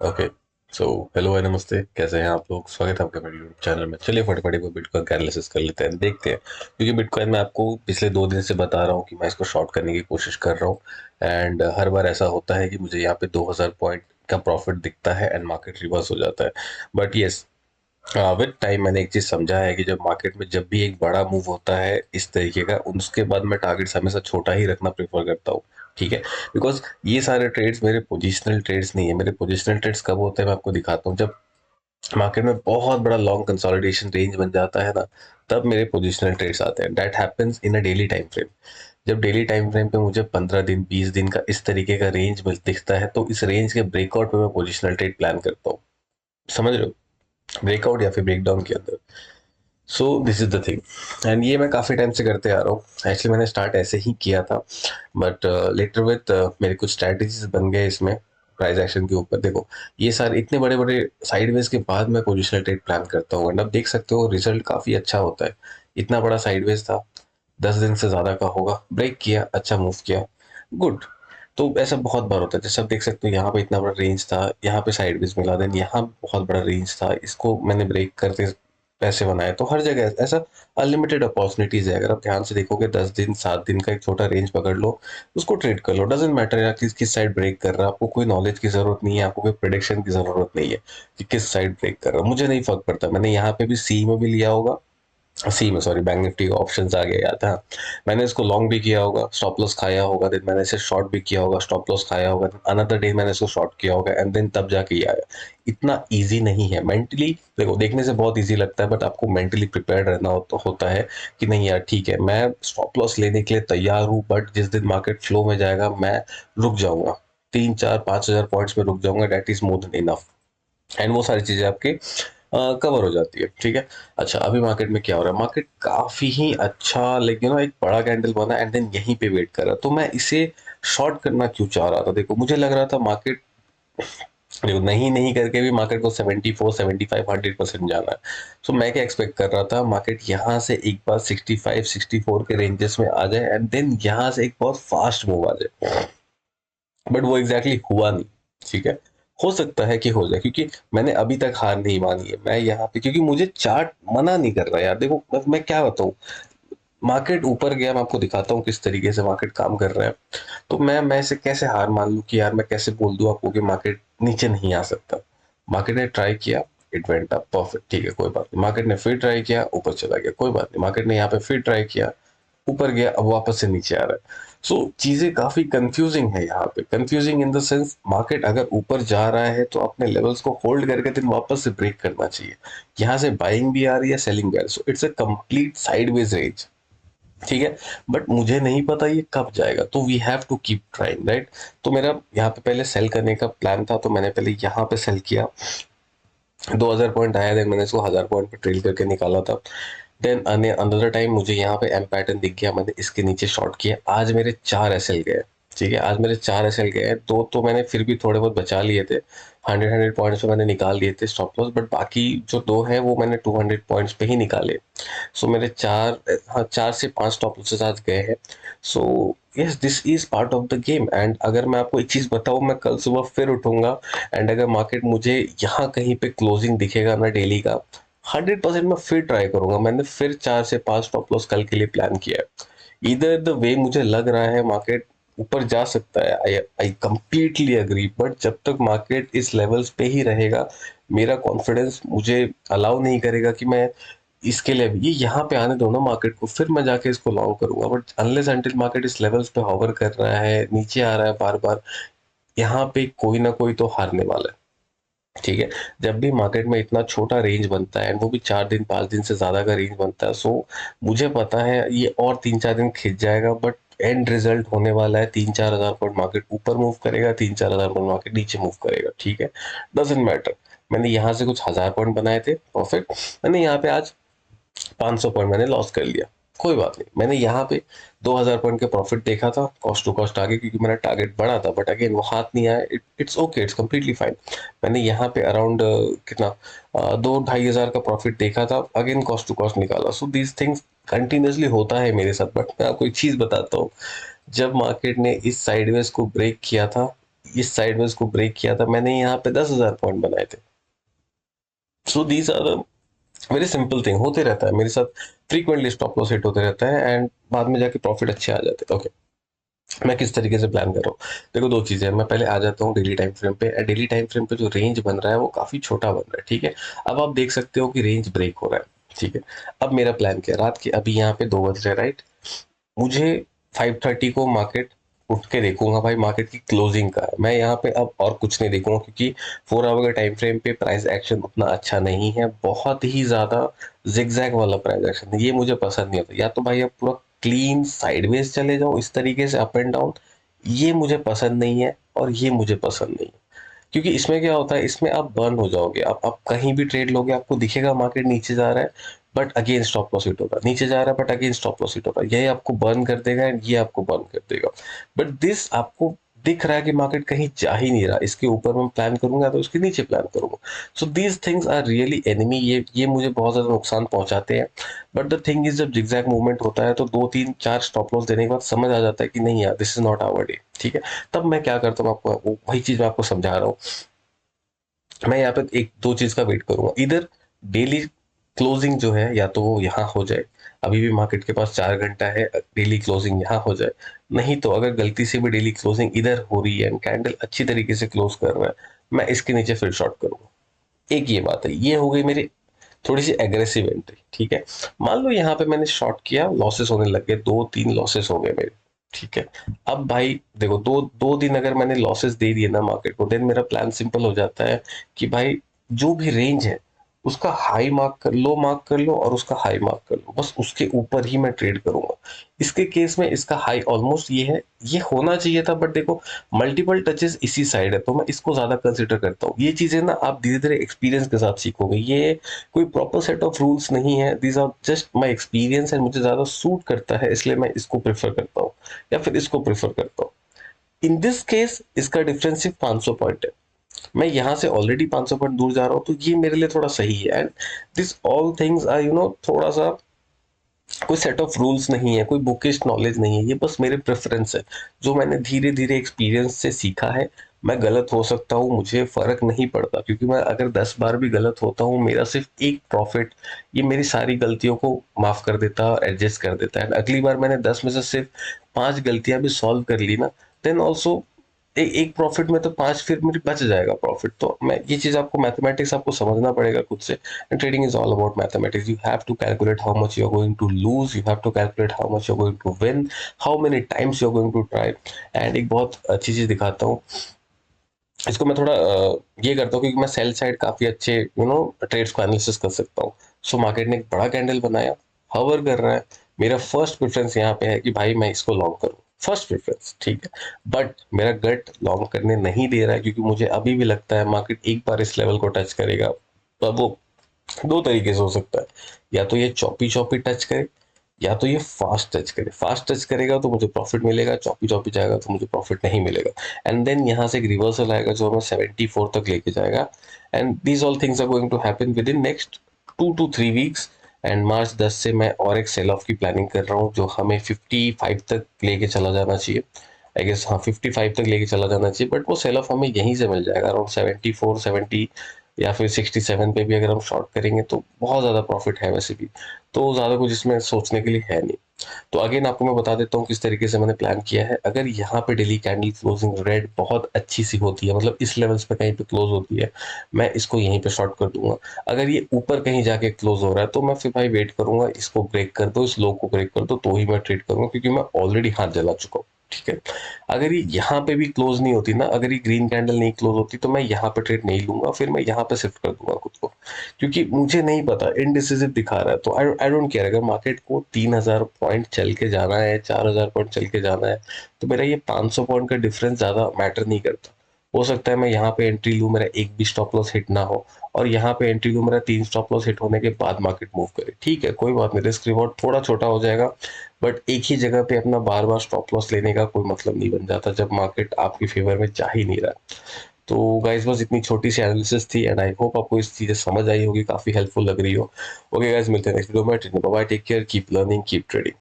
Okay. So hello भाई, नमस्ते। कैसे हैं आप लोग? स्वागत है आपका मेरे यूट्यूब चैनल में। चलिए फटाफट एक बिटकॉइन का एनालिसिस कर लेते हैं, देखते हैं। क्योंकि बिटकॉइन में आपको पिछले 2 दिन से बता रहा हूँ कि मैं इसको शॉर्ट करने की कोशिश कर रहा हूँ। एंड हर बार ऐसा होता है कि मुझे यहाँ पे 2000 पॉइंट का प्रॉफिट दिखता है एंड मार्केट रिवर्स हो जाता है। बट यस, विद टाइम मैंने एक चीज समझा है कि जब मार्केट में जब भी एक बड़ा मूव होता है इस तरीके का, उसके बाद मैं टारगेट्स हमेशा छोटा ही रखना प्रेफर करता हूँ। ठीक है। बिकॉज ये सारे ट्रेड्स मेरे पोजिशनल ट्रेड्स नहीं है। मेरे पोजिशनल ट्रेड्स कब होते हैं मैं आपको दिखाता हूँ। जब मार्केट में बहुत बड़ा लॉन्ग कंसोलिडेशन रेंज बन जाता है ना, तब मेरे पोजिशनल ट्रेड्स आते हैं। That happens in a daily time frame. जब डेली टाइम फ्रेम पे मुझे 15 दिन 20 दिन का इस तरीके का रेंज दिखता है, तो इस रेंज के ब्रेकआउट पे मैं पोजिशनल ट्रेड प्लान करता हूँ। समझ रहे हो? ब्रेकआउट या फिर ब्रेकडाउन के अंदर। So this is the thing. And ये मैं काफ़ी टाइम से करते आ रहा हूँ। एक्चुअली मैंने स्टार्ट ऐसे ही किया था, बट लेटर विथ मेरे कुछ स्ट्रैटेजीज बन गए इसमें। प्राइस एक्शन के ऊपर देखो, ये सारे इतने बड़े बड़े साइडवेज के बाद मैं पोजिशनल ट्रेड प्लान करता हूँ, एंड अब देख सकते हो रिजल्ट काफ़ी अच्छा होता है। इतना बड़ा साइडवेज था, 10 दिन से ज़्यादा का होगा, ब्रेक किया, अच्छा मूव किया, गुड। तो ऐसा बहुत बार होता है। जैसे आप देख सकते हो, यहाँ पे इतना बड़ा रेंज था, यहाँ पे साइडवेज मिला, देन यहाँ बहुत बड़ा रेंज था, इसको मैंने ब्रेक करते पैसे बनाए। तो हर जगह ऐसा अनलिमिटेड अपॉर्चुनिटीज है। अगर आप ध्यान से देखोगे, 10 दिन 7 दिन का एक छोटा रेंज पकड़ लो, उसको ट्रेड कर लो। डजेंट मैटर यार किस किस साइड ब्रेक कर रहा है, आपको कोई नॉलेज की जरूरत नहीं है, आपको कोई प्रिडिक्शन की जरूरत नहीं है कि किस साइड ब्रेक कर रहा है। मुझे नहीं फर्क पड़ता। मैंने यहाँ पे भी सी में भी लिया होगा, सी में सॉरी, बैंक निफ्टी का ऑप्शंस आ गया याद है। मैंने इसको लॉन्ग भी किया होगा, स्टॉप लॉस खाया होगा, देन मैंने इसे शॉर्ट भी किया होगा, स्टॉप लॉस खाया होगा, अनदर डे मैंने इसको शॉर्ट किया होगा, एंड देन तब जाके ये आया। इतना इजी नहीं है मेंटली। देखो, देखने से बहुत इजी लगता है, बट आपको मेंटली प्रिपेयर्ड रहना होता है कि नहीं यार ठीक है, मैं स्टॉप लॉस लेने के लिए तैयार हूँ, बट जिस दिन मार्केट फ्लो में जाएगा मैं रुक जाऊंगा। 3 4 5 हज़ार पॉइंट्स में रुक जाऊंगा, that is more than enough. And वो सारी चीजें आपके कवर हो जाती है। ठीक है। अच्छा, अभी मार्केट में क्या हो रहा है? मार्केट काफी ही अच्छा, लेकिन एक बड़ा कैंडल बना एंड देन यहीं पे वेट कर रहा। तो मैं इसे शॉर्ट करना क्यों चाह रहा था? देखो, मुझे लग रहा था मार्केट, देखो, नहीं नहीं करके भी मार्केट को 74 75 100% जाना है। सो मैं क्या एक्सपेक्ट कर रहा था, मार्केट यहाँ से एक बार 65 64 के रेंजेस में आ जाए, एंड देन यहाँ से एक बहुत फास्ट मूव आ जाए। बट वो एग्जैक्टली हुआ नहीं। ठीक है। हो सकता है कि हो जाए, क्योंकि मैंने अभी तक हार नहीं मानी है। मैं यहाँ पे, क्योंकि मुझे चार्ट मना नहीं कर रहा यार। देखो, मैं क्या बताऊँ, मार्केट ऊपर गया, मैं आपको दिखाता हूँ किस तरीके से मार्केट काम कर रहा है। तो मैं इसे कैसे हार मान लूँ कि यार, मैं कैसे बोल दूँ आपको कि मार्केट नीचे नहीं आ सकता। मार्केट ने ट्राई किया, इट वेंट अप, परफेक्ट, ठीक है, कोई बात नहीं। मार्केट ने फिर ट्राई किया, ऊपर चला गया, कोई बात नहीं। मार्केट ने यहाँ पे फिर ट्राई किया, ऊपर गया, अब वापस से नीचे आ रहा है। सो चीजें काफी कंफ्यूजिंग है यहाँ पे। Confusing in the sense, market अगर ऊपर जा रहा है तो अपने लेवल्स को होल्ड करके दिन वापस से ब्रेक करना चाहिए। यहाँ से बाइंग भी आ रही है, सेलिंग भी आ रही है, so it's a complete sideways range. ठीक है। बट मुझे नहीं पता ये कब जाएगा, तो we have to keep trying, right. तो मेरा यहाँ पे पहले सेल करने का प्लान था, तो मैंने पहले यहाँ पे सेल किया। 2000 पॉइंट आया, देन मैंने इसको 1000 पॉइंट पे ट्रेल करके निकाला था। देन अनदर टाइम मुझे यहाँ पे एम पैटर्न दिख गया, मैंने इसके नीचे शॉर्ट किया। आज मेरे 4 एसएल गए। ठीक है, आज मेरे 4 एसएल गए। दो तो मैंने फिर भी थोड़े बहुत बचा लिए थे, 100 100 पॉइंट्स पे मैंने निकाल दिए थे स्टॉप लॉस, बट बाकी जो दो है वो मैंने 200 पॉइंट्स पे ही निकाले। सो मेरे चार, हाँ, 4 से 5 स्टॉप लॉसेस आज गए हैं। So yes, this is part of the game. And अगर मैं आपको एक चीज बताऊं, मैं कल सुबह फिर उठूंगा, एंड अगर मार्केट मुझे यहाँ कहीं पे क्लोजिंग दिखेगा ना डेली का, 100% मैं फिर ट्राई करूंगा। मैंने फिर 4 से 5 स्टॉप लॉस कल के लिए प्लान किया है। इधर द वे मुझे लग रहा है मार्केट ऊपर जा सकता है, आई आई कंप्लीटली अग्री, बट जब तक मार्केट इस लेवल्स पे ही रहेगा, मेरा कॉन्फिडेंस मुझे अलाउ नहीं करेगा कि मैं इसके लिए भी ये यहाँ पे आने दो ना मार्केट को, फिर मैं जाके इसको लॉन्ग करूंगा। बट अनलेस अनटिल मार्केट इस लेवल्स पे हॉवर कर रहा है, नीचे आ रहा है बार बार, यहाँ पे कोई ना कोई तो हारने वाला है। ठीक है। जब भी मार्केट में इतना छोटा रेंज बनता है, वो भी 4 दिन 5 दिन से ज्यादा का रेंज बनता है, सो मुझे पता है ये और 3 4 दिन खिंच जाएगा, बट एंड रिजल्ट होने वाला है 3 4 हज़ार पॉइंट मार्केट ऊपर मूव करेगा, 3 4 हज़ार पॉइंट मार्केट नीचे मूव करेगा। ठीक है। Doesn't matter. मैंने यहाँ से कुछ 1000 पॉइंट बनाए थे, परफेक्ट। मैंने यहाँ पे आज 500 पॉइंट मैंने लॉस कर लिया, कोई बात नहीं। मैंने यहाँ पे 2000 पॉइंट का प्रॉफिट देखा था, कॉस्ट टू कॉस्ट आगे, क्योंकि मेरा टारगेट बड़ा था, बट अगेन वो हाथ नहीं आया। It's okay, it's completely fine. मैंने यहाँ पे अराउंड कितना 2 ढाई हज़ार का प्रॉफिट देखा था, अगेन कॉस्ट टू कॉस्ट निकाला। सो दीज थिंग्स कंटिन्यूसली होता है मेरे साथ। बट मैं आपको एक चीज बताता हूँ, जब मार्केट ने इस साइडवेज को ब्रेक किया था, इस साइडवेज को ब्रेक किया था, मैंने यहाँ पे 10,000 पॉइंट बनाए थे। So these are the very simple thing, होते रहता है मेरे साथ, फ्रीक्वेंटली स्टॉप लॉस हिट होते रहता है एंड बाद में जाके प्रॉफिट अच्छे आ जाते हैं। ओके, मैं किस तरीके से प्लान कर रहा हूँ, देखो दो चीजें हैं। मैं पहले आ जाता हूँ डेली टाइम फ्रेम पे। डेली टाइम फ्रेम पे जो रेंज बन रहा है वो काफी छोटा बन रहा है, ठीक है। अब आप देख सकते हो कि रेंज ब्रेक हो रहा है, ठीक है। अब मेरा प्लान क्या है, रात के अभी यहाँ पे 2 बज रहे, राइट। मुझे 5:30 को मार्केट उठ के देखूंगा भाई मार्केट की क्लोजिंग का है। मैं यहाँ पे अब और कुछ नहीं देखूंगा, क्योंकि 4 आवर के टाइम फ्रेम पे प्राइस एक्शन उतना अच्छा नहीं है, बहुत ही ज्यादा जिगजैग वाला प्राइस एक्शन है, ये मुझे पसंद नहीं आता। या तो भाई अब पूरा क्लीन साइडवेज चले जाओ इस तरीके से अप एंड डाउन, ये मुझे पसंद नहीं है और ये मुझे पसंद नहीं है। क्योंकि इसमें क्या होता है, इसमें आप बर्न हो जाओगे। आप कहीं भी ट्रेड लोगे, आपको दिखेगा मार्केट नीचे जा रहा है, but again stop loss hit होगा, नीचे जा रहा है but again stop loss hit होगा, यही आपको बर्न कर देगा एंड ये आपको बर्न कर देगा। बट दिस आपको दिख रहा है कि मार्केट कहीं जा ही नहीं रहा, इसके ऊपर मैं प्लान करूंगा तो उसके नीचे प्लान करूंगा। So these things are really enemy, ये मुझे बहुत ज्यादा नुकसान पहुंचाते हैं। बट द थिंग इज, जब जिगजैग मूवमेंट होता है तो 2 3 4 स्टॉप लॉस देने के बाद समझ आ जाता है कि नहीं यार, this is not our day, ठीक है। तब मैं क्या करता हूँ, आपको वही चीज मैं आपको समझा रहा हूँ। मैं यहाँ पे एक दो चीज का वेट करूंगा, इधर डेली क्लोजिंग जो है या तो वो यहाँ हो जाए, अभी भी मार्केट के पास 4 घंटा है, डेली क्लोजिंग यहाँ हो जाए। नहीं तो अगर गलती से भी डेली क्लोजिंग इधर हो रही है, कैंडल अच्छी तरीके से क्लोज कर रहा है, मैं इसके नीचे फिर शॉर्ट करूंगा। एक ये बात है, ये हो गई मेरी थोड़ी सी एग्रेसिव एंट्री, ठीक है। मान लो यहाँ पे मैंने शॉर्ट किया, लॉसेस होने लग गए, 2 3 लॉसेस हो गए मेरे, ठीक है। अब भाई देखो, दो दो दिन अगर मैंने लॉसेस दे दिए ना मार्केट को, देन मेरा प्लान सिंपल हो जाता है कि भाई जो भी रेंज है उसका हाई मार्क कर लो, मार्क कर लो, और उसका हाई मार्क कर लो, बस उसके ऊपर ही मैं ट्रेड करूंगा। इसके केस में इसका हाई ऑलमोस्ट ये है, ये होना चाहिए था, बट देखो मल्टीपल टचेस इसी साइड है तो मैं इसको ज्यादा कंसिडर करता हूँ। ये चीजें ना आप धीरे धीरे एक्सपीरियंस के साथ सीखोगे, ये कोई प्रॉपर सेट ऑफ रूल्स नहीं है, these are just my experience and मुझे ज्यादा सूट करता है, इसलिए मैं इसको प्रेफर करता हूँ या फिर इसको प्रेफर करता हूँ। इन दिस केस इसका डिफरेंस सिर्फ 500 पॉइंट है, मैं यहाँ से ऑलरेडी 500 पॉइंट दूर जा रहा हूँ, तो ये मेरे लिए थोड़ा सही है। And this all things are थोड़ा सा कोई सेट ऑफ रूल्स नहीं है, कोई बुकिश नॉलेज नहीं है, ये बस मेरे प्रेफरेंस है जो मैंने धीरे धीरे एक्सपीरियंस से सीखा है। मैं गलत हो सकता हूँ, मुझे फर्क नहीं पड़ता, क्योंकि मैं अगर 10 बार भी गलत होता हूँ, मेरा सिर्फ एक प्रॉफिट ये मेरी सारी गलतियों को माफ कर देता, एडजस्ट कर देता है। अगली बार मैंने 10 में से सिर्फ 5 गलतियां भी सॉल्व कर ली ना, देन ऑल्सो एक प्रॉफिट में तो 5 फिर मेरी बच जाएगा प्रॉफिट। तो मैं ये चीज आपको, मैथमेटिक्स आपको समझना पड़ेगा खुद से। And trading is all about mathematics, you have to calculate how much you are going to lose, you have to calculate how much you are going to win, how many times you are going to try. And एक बहुत अच्छी चीज दिखाता हूँ, इसको मैं थोड़ा ये करता हूँ क्योंकि मैं सेल साइड काफी अच्छे ट्रेड्स को एनालिसिस कर सकता हूँ। सो मार्केट ने एक बड़ा कैंडल बनाया, हवर कर रहा है, मेरा फर्स्ट प्रेफरेंस यहाँ पे है कि भाई मैं इसको लॉन्ग करूँ, फर्स्ट प्रेफरेंस, ठीक है। बट मेरा गट लॉन्ग करने नहीं दे रहा है, क्योंकि मुझे अभी भी लगता है मार्केट एक बार इस लेवल को टच करेगा। अब वो दो तरीके से हो सकता है, या तो ये चौपी चौपी टच करे, या तो ये फास्ट टच करे। फास्ट टच करेगा तो मुझे प्रॉफिट मिलेगा, चौपी चौपी जाएगा तो मुझे प्रॉफिट नहीं मिलेगा। एंड देन यहाँ से एक रिवर्सल आएगा जो हमें 74 तक लेके जाएगा। And these all things are going to happen with in next 2 to 3 weeks. And March 10 से मैं और एक सेल ऑफ की प्लानिंग कर रहा हूँ, जो हमें 55 तक लेके चला जाना चाहिए। आई गेस हाँ, 55 तक लेके चला जाना चाहिए, बट वो सेल ऑफ हमें यहीं से मिल जाएगा अराउंड 74 70, या फिर 67 पे भी अगर हम शॉर्ट करेंगे तो बहुत ज़्यादा प्रॉफिट है वैसे भी। तो ज़्यादा कुछ इसमें सोचने के लिए है नहीं। तो अगेन आपको मैं बता देता हूँ किस तरीके से मैंने प्लान किया है। अगर यहाँ पे डेली कैंडल क्लोजिंग रेड बहुत अच्छी सी होती है, मतलब इस लेवल्स पे कहीं पे क्लोज होती है, मैं इसको यहीं पे शॉर्ट कर दूंगा। अगर ये ऊपर कहीं जाके क्लोज हो रहा है तो मैं फिर भाई वेट करूंगा, इसको ब्रेक कर दो, इस लो को ब्रेक कर दो, तो ही मैं ट्रेड करूंगा, क्योंकि मैं ऑलरेडी हाथ जला चुका हूँ, ठीक है। अगर ये यहाँ पे भी क्लोज नहीं होती ना, अगर ये ग्रीन कैंडल नहीं क्लोज होती, तो मैं यहाँ पे ट्रेड नहीं लूंगा, फिर मैं यहाँ पे शिफ्ट कर दूंगा खुद को, क्योंकि मुझे नहीं पता, इनडिसिसिव दिखा रहा है। तो आई डोंट केयर, अगर मार्केट को 3,000 पॉइंट चल के जाना है, 4,000 पॉइंट चल के जाना है, तो मेरा ये 500 पॉइंट का डिफरेंस ज्यादा मैटर नहीं करता। हो सकता है मैं यहाँ पे एंट्री लूँ, मेरा एक भी स्टॉप लॉस हिट ना हो, और यहाँ पे एंट्री लूँ, मेरा 3 स्टॉप लॉस हिट होने के बाद मार्केट मूव करे, ठीक है, कोई बात नहीं, रिस्क रिवॉर्ड थोड़ा छोटा हो जाएगा। बट एक ही जगह पे अपना बार बार स्टॉप लॉस लेने का कोई मतलब नहीं बन जाता, जब मार्केट आपकी फेवर में जा ही नहीं रहा। तो गाइस बस इतनी छोटी सी एनालिसिस थी, एंड आई होप आपको इस चीजें समझ आई होगी, काफी हेल्पफुल लग रही हो। ओके गाइस, मिलते हैं नेक्स्ट वीडियो में। Bye, take care, keep learning, keep trading.